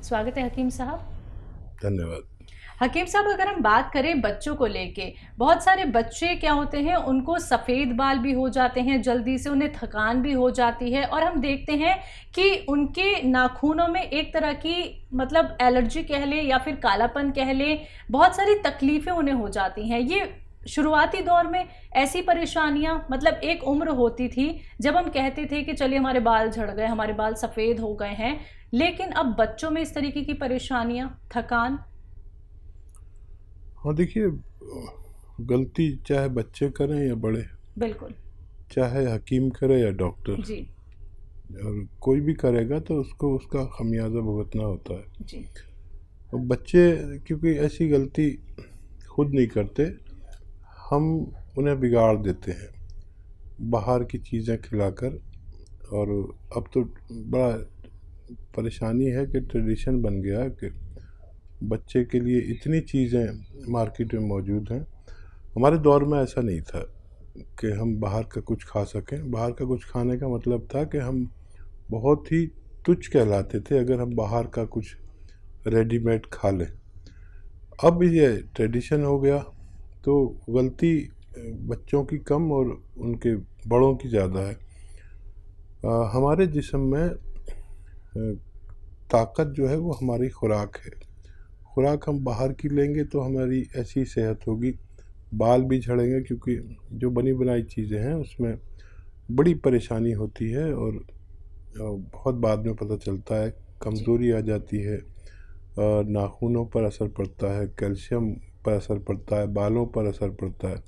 स्वागत है हकीम साहब। धन्यवाद। हकीम साहब, अगर हम बात करें बच्चों को लेके, बहुत सारे बच्चे क्या होते हैं, उनको सफ़ेद बाल भी हो जाते हैं जल्दी से, उन्हें थकान भी हो जाती है और हम देखते हैं कि उनके नाखूनों में एक तरह की मतलब एलर्जी कह लें या फिर कालापन कह लें, बहुत सारी तकलीफ़ें उन्हें हो जाती हैं। ये शुरुआती दौर में ऐसी परेशानियां, मतलब एक उम्र होती थी जब हम कहते थे कि चलिए हमारे बाल झड़ गए, हमारे बाल सफ़ेद हो गए हैं, लेकिन अब बच्चों में इस तरीके की परेशानियां, थकान। हाँ, देखिए, गलती चाहे बच्चे करें या बड़े, बिल्कुल। चाहे हकीम करे या डॉक्टर, जी और कोई भी करेगा तो उसको उसका खमियाजा भुगतना होता है। जी। और बच्चे क्योंकि ऐसी गलती खुद नहीं करते, हम उन्हें बिगाड़ देते हैं बाहर की चीज़ें खिलाकर। और अब तो बड़ा परेशानी है कि ट्रेडिशन बन गया है कि बच्चे के लिए इतनी चीज़ें मार्केट में मौजूद हैं। हमारे दौर में ऐसा नहीं था कि हम बाहर का कुछ खा सकें। बाहर का कुछ खाने का मतलब था कि हम बहुत ही तुच्छ कहलाते थे अगर हम बाहर का कुछ रेडीमेड खा लें। अब ये ट्रेडिशन हो गया तो गलती बच्चों की कम और उनके बड़ों की ज़्यादा है। हमारे जिस्म में ताकत जो है वो हमारी खुराक है। खुराक हम बाहर की लेंगे तो हमारी ऐसी सेहत होगी, बाल भी झड़ेंगे क्योंकि जो बनी बनाई चीज़ें हैं उसमें बड़ी परेशानी होती है और बहुत बाद में पता चलता है, कमज़ोरी आ जाती है, नाखूनों पर असर पड़ता है, कैल्शियम पर असर पड़ता है, बालों पर असर पड़ता है।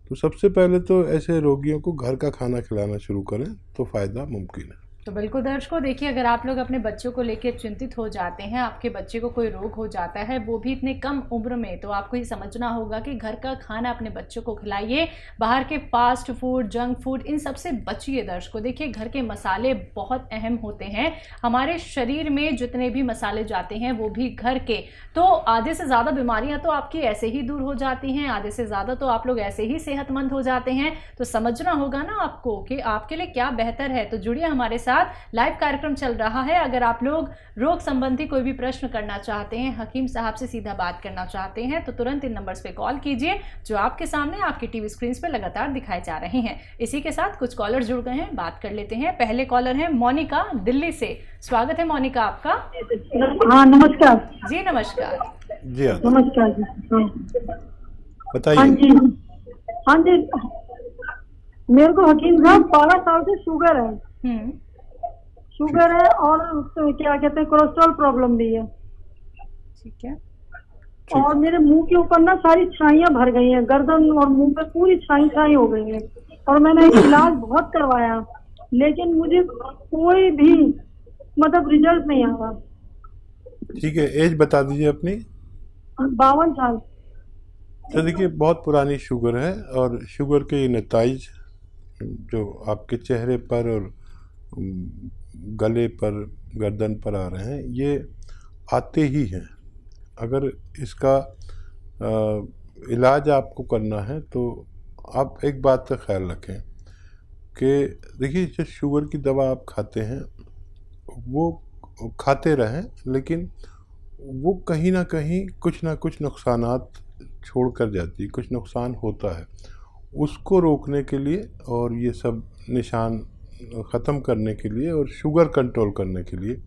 तो सबसे पहले तो ऐसे रोगियों को घर का खाना खिलाना शुरू करें तो फ़ायदा मुमकिन है। तो बिल्कुल दर्शकों, देखिए, अगर आप लोग अपने बच्चों को लेकर चिंतित हो जाते हैं, आपके बच्चे को कोई रोग हो जाता है, वो भी इतने कम उम्र में, तो आपको ये समझना होगा कि घर का खाना अपने बच्चों को खिलाइए। बाहर के फास्ट फूड, जंक फूड, इन सबसे बचिए। दर्शकों देखिए, घर के मसाले बहुत अहम होते हैं। हमारे शरीर में जितने भी मसाले जाते हैं वो भी घर के, तो आधे से ज़्यादा बीमारियाँ तो आपकी ऐसे ही दूर हो जाती हैं, आधे से ज़्यादा तो आप लोग ऐसे ही सेहतमंद हो जाते हैं। तो समझना होगा ना आपको कि आपके लिए क्या बेहतर है। तो जुड़िए हमारे साथ, लाइव कार्यक्रम चल रहा है। अगर आप लोग रोग संबंधी कोई भी प्रश्न करना चाहते हैं, हकीम साहब से सीधा बात करना चाहते हैं, तो तुरंत इन नंबर्स पे कॉल कीजिए जो आपके सामने आपकी टीवी स्क्रीन पे लगातार दिखाए जा रहे हैं। इसी के साथ कुछ कॉलर जुड़ गए हैं, बात कर लेते हैं। पहले कॉलर है मोनिका दिल्ली से। स्वागत है मोनिका आपका। हाँ नमस्कार जी नमस्कार। जी हाँ, नमस्कार जी। हाँ बताइए। जी। हाँ जी, मेरे को हकीम साहब 12 साल से शुगर है। शुगर है और क्या कहते हैं, कोलेस्ट्रॉल प्रॉब्लम भी है। ठीक है। और मेरे मुंह के ऊपर ना सारी छाइयां भर गई हैं, गर्दन और मुंह पे पूरी छाई हो गई है। और मैंने इलाज बहुत करवाया लेकिन मुझे कोई भी मतलब रिजल्ट नहीं आ रहा। ठीक है, एज बता दीजिए अपनी। 52 साल। तो देखिए, बहुत पुरानी शुगर है और शुगर के नताइज जो आपके चेहरे पर और गले पर, गर्दन पर आ रहे हैं, ये आते ही हैं। अगर इसका इलाज आपको करना है तो आप एक बात का ख्याल रखें कि देखिए, जो शुगर की दवा आप खाते हैं वो खाते रहें, लेकिन वो कहीं ना कहीं कुछ ना कुछ नुकसानात छोड़ कर जाती है, कुछ नुकसान होता है। उसको रोकने के लिए और ये सब निशान ख़त्म करने के लिए और शुगर कंट्रोल करने के लिए,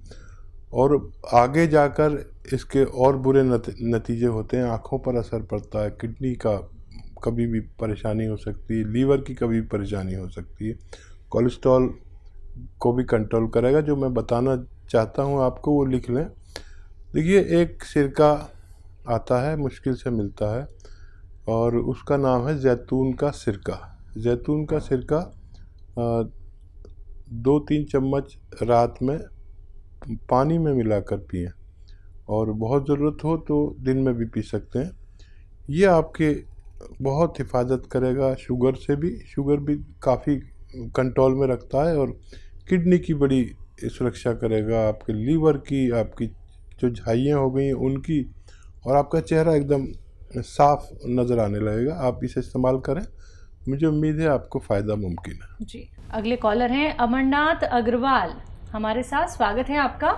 और आगे जाकर इसके और बुरे नतीजे होते हैं। आँखों पर असर पड़ता है, किडनी का कभी भी परेशानी हो सकती है, लीवर की कभी भी परेशानी हो सकती है, कोलेस्ट्रॉल को भी कंट्रोल करेगा। जो मैं बताना चाहता हूँ आपको वो लिख लें। देखिए, एक सिरका आता है, मुश्किल से मिलता है, और उसका नाम है जैतून का सिरका। जैतून का सिरका 2-3 चम्मच रात में पानी में मिलाकर पिएं, और बहुत ज़रूरत हो तो दिन में भी पी सकते हैं। ये आपके बहुत हिफाजत करेगा शुगर से भी। शुगर भी काफ़ी कंट्रोल में रखता है, और किडनी की बड़ी सुरक्षा करेगा, आपके लीवर की, आपकी जो झाइयाँ हो गई हैं उनकी, और आपका चेहरा एकदम साफ नज़र आने लगेगा। आप इसे इस्तेमाल करें, मुझे उम्मीद है आपको फ़ायदा मुमकिन है। जी, अगले कॉलर हैं अमरनाथ अग्रवाल हमारे साथ। स्वागत है आपका।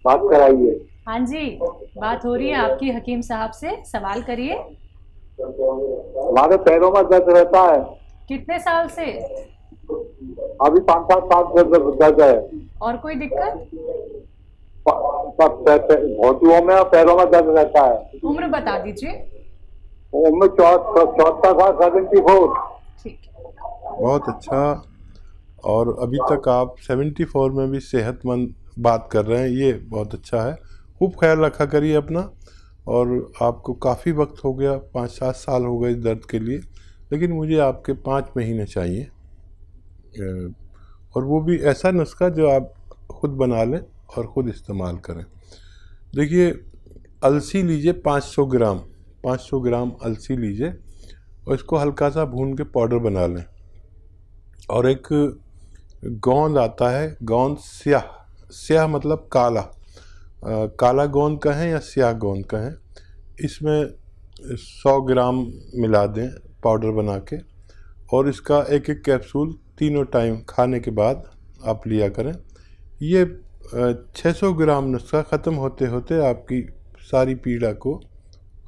बात कराइए। हाँ जी, बात हो रही है आपकी हकीम साहब से, सवाल करिए। हमारे पैरों में दर्द रहता है, कितने साल से? अभी 5-7 साल से दर्द है। और कोई दिक्कत? घोटुओं में और पैरों में दर्द रहता है। उम्र बता दीजिए। उम्र 74 साल, 74। ठीक है। बहुत अच्छा। और अभी तक आप 74 में भी सेहतमंद बात कर रहे हैं, ये बहुत अच्छा है। खूब ख्याल रखा करिए अपना। और आपको काफ़ी वक्त हो गया, 5-7 साल हो गए इस दर्द के लिए, लेकिन मुझे आपके 5 महीने चाहिए। और वो भी ऐसा नुस्खा जो आप खुद बना लें और ख़ुद इस्तेमाल करें। देखिए, अलसी लीजिए 500 ग्राम, 500 ग्राम अलसी लीजिए और इसको हल्का सा भून के पाउडर बना लें। और एक गोंद आता है, गोंद स्याह, स्याह मतलब काला, काला गोंद कहें या स्याह गोंद कहें, इसमें 100 ग्राम मिला दें पाउडर बना के। और इसका एक एक कैप्सूल तीनों टाइम खाने के बाद आप लिया करें। ये 600 ग्राम नुस्खा ख़त्म होते होते आपकी सारी पीड़ा को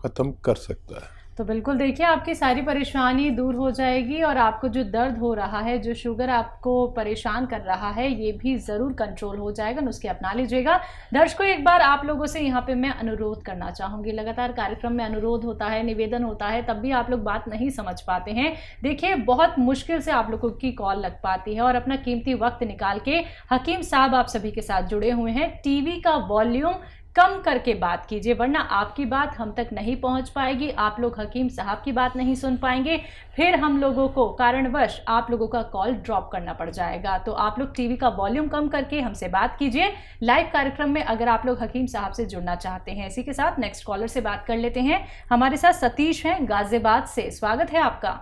ख़त्म कर सकता है। तो बिल्कुल देखिए, आपकी सारी परेशानी दूर हो जाएगी और आपको जो दर्द हो रहा है, जो शुगर आपको परेशान कर रहा है, ये भी ज़रूर कंट्रोल हो जाएगा। नुस्खे अपना लीजिएगा। दर्शकों, एक बार आप लोगों से यहाँ पे मैं अनुरोध करना चाहूँगी। लगातार कार्यक्रम में अनुरोध होता है, निवेदन होता है, तब भी आप लोग बात नहीं समझ पाते हैं। देखिए, बहुत मुश्किल से आप लोगों की कॉल लग पाती है और अपना कीमती वक्त निकाल के हकीम साहब आप सभी के साथ जुड़े हुए हैं। टीवी का वॉल्यूम कम करके बात कीजिए, वरना आपकी बात हम तक नहीं पहुंच पाएगी, आप लोग हकीम साहब की बात नहीं सुन पाएंगे, फिर हम लोगों को कारणवश आप लोगों का कॉल ड्रॉप करना पड़ जाएगा। तो आप लोग टीवी का वॉल्यूम कम करके हमसे बात कीजिए। लाइव कार्यक्रम में अगर आप लोग हकीम साहब से जुड़ना चाहते हैं। इसी के साथ नेक्स्ट कॉलर से बात कर लेते हैं। हमारे साथ सतीश हैं गाजियाबाद से, स्वागत है आपका।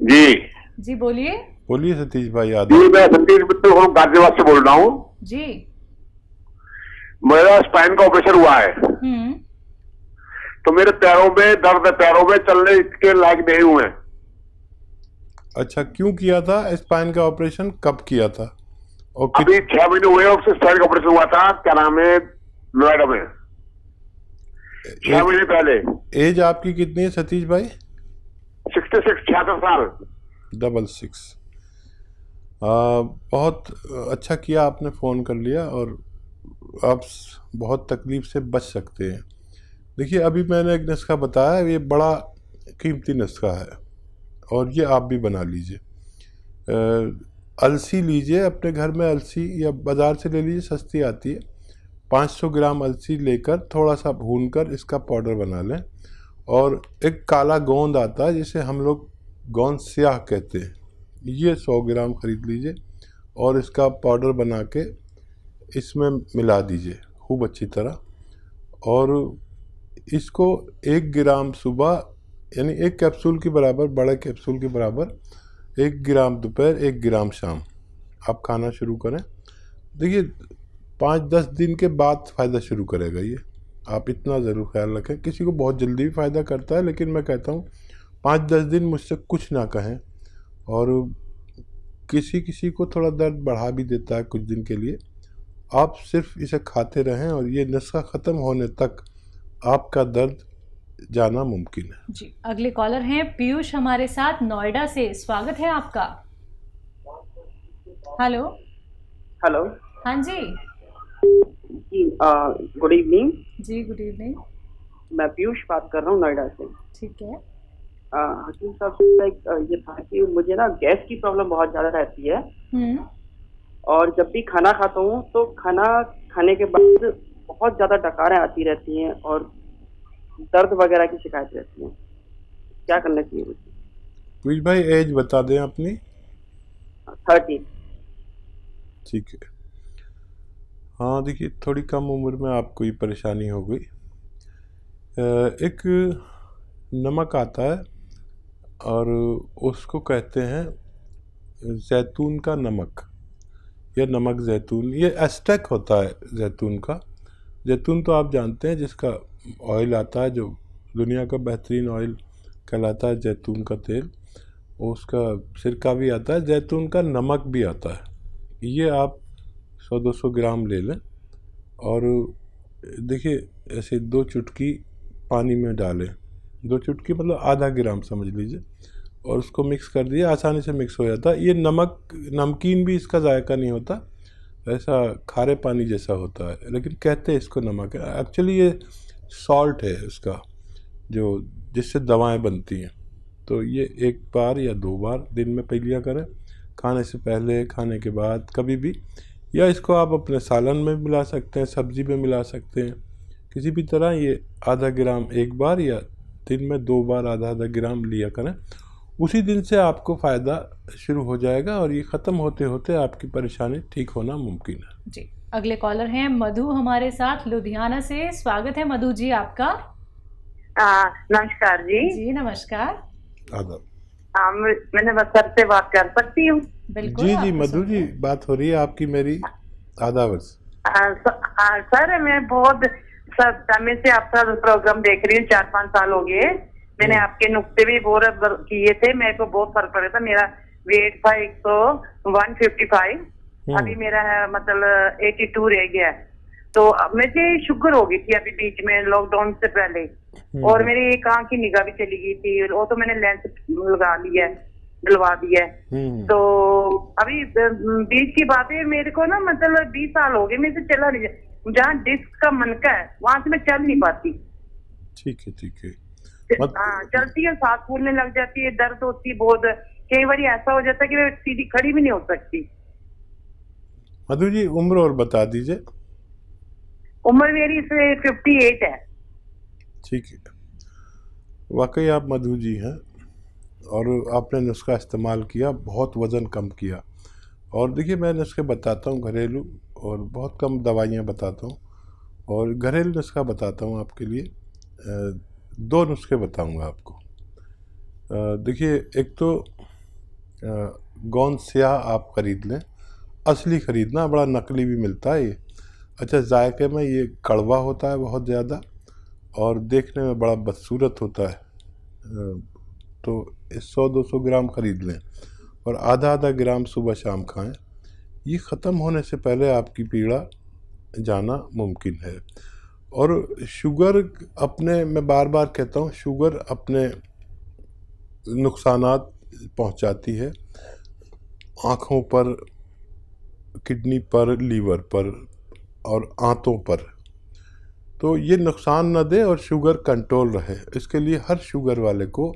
जी बोलिए। बोलिए सतीश भाई जी, यादव। मैं सतीश मित्र हूँ, गाजियाबाद से बोल रहा हूँ जी। मेरा स्पाइन का ऑपरेशन हुआ है, तो मेरे पैरों में दर्द है, पैरों में चलने के लायक नहीं हुए। अच्छा, क्यों किया था स्पाइन का ऑपरेशन, कब किया था? और अभी 6 महीने हुए हैं, उससे स्पाइन का ऑपरेशन हुआ था, क्या नाम है, नोएडा में, 6 महीने पहले। एज आपकी कितनी है सतीश भाई? 66, 66 साल। 66। बहुत अच्छा किया आपने फ़ोन कर लिया और आप बहुत तकलीफ़ से बच सकते हैं। देखिए, अभी मैंने एक नुस्खा बताया, ये बड़ा कीमती नुस्खा है और ये आप भी बना लीजिए। अलसी लीजिए, अपने घर में अलसी या बाज़ार से ले लीजिए, सस्ती आती है। 500 ग्राम अलसी लेकर थोड़ा सा भूनकर इसका पाउडर बना लें। और एक काला गोंद आता है जिसे हम लोग गोंद स्याह कहते हैं, ये 100 ग्राम ख़रीद लीजिए और इसका पाउडर बना के इसमें मिला दीजिए खूब अच्छी तरह। और इसको 1 ग्राम सुबह, यानी 1 कैप्सूल के बराबर, बड़े कैप्सूल के बराबर 1 ग्राम दोपहर, 1 ग्राम शाम आप खाना शुरू करें। देखिए, 5-10 दिन के बाद फ़ायदा शुरू करेगा ये, आप इतना ज़रूर ख्याल रखें। किसी को बहुत जल्दी भी फ़ायदा करता है, लेकिन मैं कहता हूँ 5-10 दिन मुझसे कुछ ना कहें। और किसी को थोड़ा दर्द बढ़ा भी देता है कुछ दिन के लिए। आप सिर्फ इसे खाते रहें और ये नुस्खा ख़त्म होने तक आपका दर्द जाना मुमकिन है। जी, अगले कॉलर हैं पीयूष हमारे साथ नोएडा से, स्वागत है आपका। हेलो। हाँ जी, गुड इवनिंग जी। Good evening. मैं पीयूष बात कर रहा हूँ नोएडा से। ठीक है। हकीम साहब से ये था कि मुझे ना गैस की प्रॉब्लम बहुत ज़्यादा रहती है और जब भी खाना खाता हूँ तो खाना खाने के बाद बहुत ज़्यादा डकारें आती रहती हैं और दर्द वगैरह की शिकायत रहती है। क्या करना चाहिए मुझे? पीयूष भाई, एज बता दें अपनी। 30। ठीक है। हाँ, देखिए, थोड़ी कम उम्र में आपको ये परेशानी हो गई। एक नमक आता है और उसको कहते हैं जैतून का नमक या नमक जैतून। ये एस्टेक होता है जैतून का। जैतून तो आप जानते हैं, जिसका ऑयल आता है, जो दुनिया का बेहतरीन ऑयल कहलाता है, जैतून का तेल, उसका सिरका भी आता है, जैतून का नमक भी आता है। ये आप 100-200 ग्राम ले लें और देखिए ऐसे 2 चुटकी पानी में डालें, 2 चुटकी मतलब आधा ग्राम समझ लीजिए, और उसको मिक्स कर दिए, आसानी से मिक्स हो जाता है। ये नमकीन भी इसका जायका नहीं होता, ऐसा खारे पानी जैसा होता है, लेकिन कहते हैं इसको नमक है, एक्चुअली ये सॉल्ट है उसका, जो जिससे दवाएं बनती हैं। तो ये 1 बार या 2 बार दिन में पी लिया करें, खाने से पहले, खाने के बाद, कभी भी। या इसको आप अपने सालन में मिला सकते हैं, सब्जी में मिला सकते हैं, किसी भी तरह। ये आधा ग्राम 1 बार या दिन में 2 बार आधा ग्राम लिया करें, उसी दिन से आपको फ़ायदा शुरू हो जाएगा और ये ख़त्म होते होते आपकी परेशानी ठीक होना मुमकिन है। जी, अगले कॉलर हैं मधु हमारे साथ लुधियाना से। स्वागत है मधु जी आपका। नमस्कार जी। जी नमस्कार। आदाब। मैंने बस सर से बात कर सकती हूँ? बिल्कुल जी जी मधु जी, बात हो रही है आपकी मेरी। आदाब। सर मैं बहुत समय से आपका प्रोग्राम देख रही हूँ, 4-5 साल हो गए। मैंने आपके नुक्ते भी बहुत किए थे, मेरे को बहुत फर्क पड़ा था। मेरा वेट था 155, अभी मेरा है मतलब 82 रह गया। तो अब मुझे शुगर हो गई थी अभी बीच में लॉकडाउन से पहले, और मेरी एक आंख की निगाह भी चली गई थी, वो तो मैंने लेंस लगा लिया है, दिलवा दिया है। तो अभी बीच की बात है, मेरे को ना मतलब 20 साल हो गए मेरे से चला नहीं, जहाँ डिस्क का मनका है वहां से मैं चल नहीं पाती। ठीक है ठीक है। हाँ चलती है, सांस फूलने लग जाती है, दर्द होती है बहुत, कई बार ऐसा हो जाता है कि मैं सीधी खड़ी भी नहीं हो सकती। मधु जी उम्र और बता दीजिए। उम्र मेरी 58 है। ठीक है, वाकई आप मधु जी हैं और आपने नुस्खा इस्तेमाल किया, बहुत वज़न कम किया। और देखिए मैं नुस्खे बताता हूँ घरेलू, और बहुत कम दवाइयाँ बताता हूँ, और घरेलू नुस्खा बताता हूँ आपके लिए। 2 नुस्खे बताऊँगा आपको। देखिए एक तो गोंद स्याह आप ख़रीद लें, असली ख़रीदना, बड़ा नकली भी मिलता है ये। अच्छा, जायके में ये कड़वा होता है बहुत ज़्यादा, और देखने में बड़ा बदसूरत होता है। तो 100-200 ग्राम ख़रीद लें और आधा ग्राम सुबह शाम खाएं। ये ख़त्म होने से पहले आपकी पीड़ा जाना मुमकिन है। और शुगर अपने, मैं बार बार कहता हूँ, शुगर अपने नुकसानात पहुँचाती है आँखों पर, किडनी पर, लीवर पर और आंतों पर। तो ये नुकसान न दे और शुगर कंट्रोल रहे, इसके लिए हर शुगर वाले को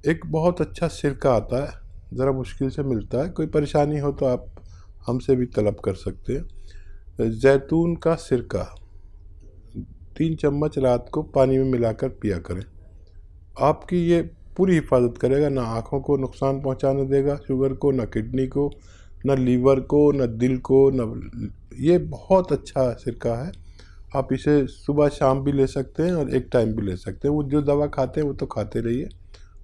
एक बहुत अच्छा सिरका आता है, ज़रा मुश्किल से मिलता है। कोई परेशानी हो तो आप हमसे भी तलब कर सकते हैं। जैतून का सिरका 3 चम्मच रात को पानी में मिलाकर पिया करें। आपकी ये पूरी हिफाजत करेगा, ना आँखों को नुकसान पहुंचाने देगा शुगर को, ना किडनी को, ना लीवर को, ना दिल को, ना। ये बहुत अच्छा सिरका है। आप इसे सुबह शाम भी ले सकते हैं और एक टाइम भी ले सकते हैं। वो जो दवा खाते हैं वो तो खाते रहिए,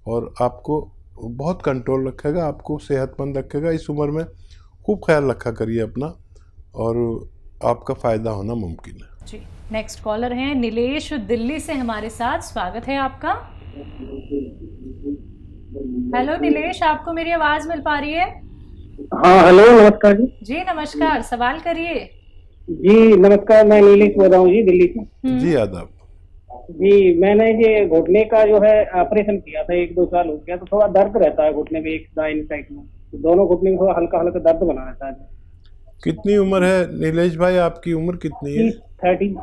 और आपको बहुत कंट्रोल रखेगा, आपको सेहतमंद रखेगा। इस उम्र में खूब ख्याल रखा करिए अपना, और आपका फ़ायदा होना मुमकिन है। जी, नेक्स्ट कॉलर हैं नीलेश दिल्ली से हमारे साथ। स्वागत है आपका। हेलो नीलेश, आपको मेरी आवाज़ मिल पा रही है? हाँ हेलो, नमस्कार जी। जी नमस्कार, सवाल करिए। जी नमस्कार, मैं नीलेश बोल रहा हूँ जी, दिल्ली से। जी आदाब। जी मैंने ये घुटने का जो है ऑपरेशन किया था, 1-2 साल हो गया, तो थोड़ा दर्द रहता है घुटने में, एक दाहिनी साइड में, तो दोनों घुटने में थोड़ा हल्का हल्का दर्द बना रहता है। कितनी उम्र है नीलेश भाई, आपकी उम्र कितनी है? 30।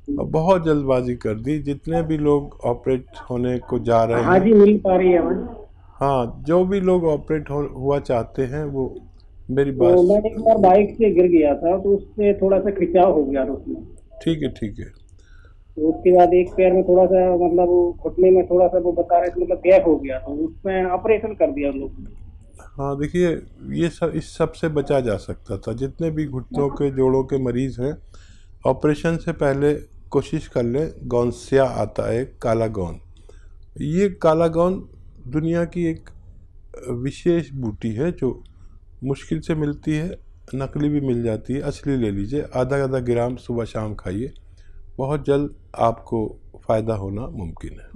बहुत जल्दबाजी कर दी, जितने भी लोग ऑपरेट होने को जा रहे हैं। हाँ जी, मिल पा रही है हमें। हाँ, जो भी लोग ऑपरेट हुआ चाहते हैं वो मेरी बात। तो मैं एक बार बाइक से गिर गया था, तो उससे थोड़ा सा खिंचाव हो गया था उसमें। ठीक है ठीक है। तो उसके बाद एक पैर में थोड़ा सा, मतलब घुटने में थोड़ा सा वो बता रहे थे, मतलब गैप हो गया, तो उसमें ऑपरेशन कर दिया लोग। हाँ देखिए, ये सब, इस सब से बचा जा सकता था। जितने भी घुटनों के, जोड़ों के मरीज़ हैं, ऑपरेशन से पहले कोशिश कर लें। गौंसिया आता है, काला गौंद। ये काला गौंद दुनिया की एक विशेष बूटी है जो मुश्किल से मिलती है, नकली भी मिल जाती है। असली ले लीजिए, आधा ग्राम सुबह शाम खाइए, बहुत जल्द आपको फ़ायदा होना मुमकिन है।